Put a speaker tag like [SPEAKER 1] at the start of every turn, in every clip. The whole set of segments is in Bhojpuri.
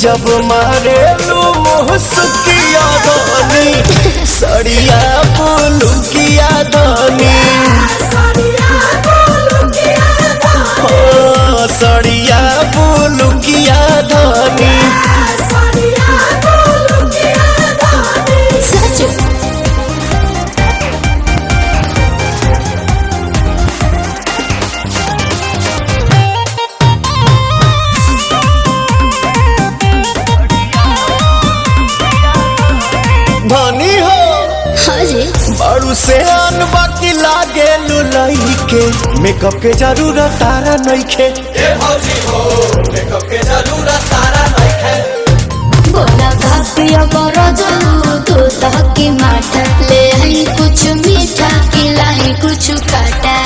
[SPEAKER 1] जब मारेलू मुहसकिया धनी सड़िया पुलुकिया धनी सड़िया पुलुकिया धनी धनी हो बड़ू से आन बाकी लागे लुलाई के मेकअप के जरूरत तारा नइखे।
[SPEAKER 2] ए भौजी हो मेकअप के जरूरत तारा नइखे।
[SPEAKER 3] बोला भापिया करो जलू तू तहकी माटा ले आई कुछ मीठा खिलाई कुछ काटा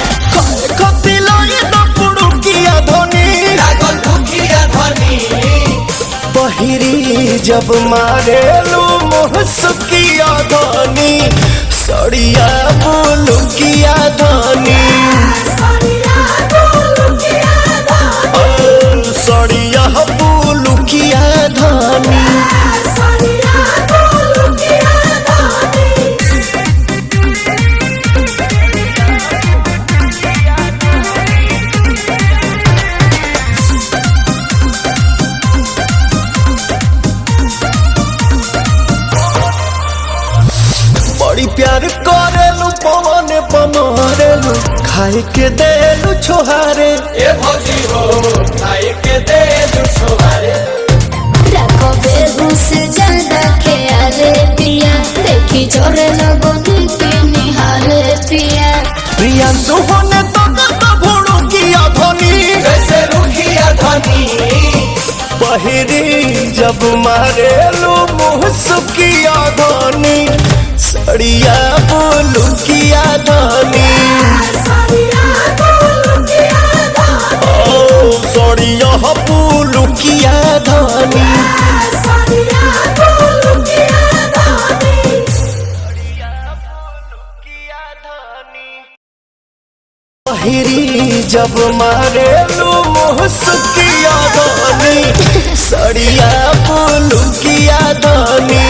[SPEAKER 1] खती लाई न पुड़ुकिया धनी
[SPEAKER 2] लागल भूखिया धनी
[SPEAKER 1] पहिरी जब मारेलू मुहसकिया धनी सड़िया पुलुकिया धनी सड़िया पुलुकिया धनी बड़ी प्यार करेलू पवन पमारेलू खाए के देलू छोहारे।
[SPEAKER 2] ए भौजी हो खाए के दे दुछवारे
[SPEAKER 3] रखो बेगू से ज्यादा के आले पिया देखी जोरे लगो नीति निहाले पिया
[SPEAKER 1] प्रियांशु होने तो भुड़ुकिया धनी
[SPEAKER 2] जैसे रुखिया धनी
[SPEAKER 1] पहिरी जब मारेलू मुहसकिया धनी सड़िया पुलुकिया धनी सड़िया पुलुकिया धनी पहिरी जब मारेलू मुहसकिया धनी सड़िया पुलुकिया धनी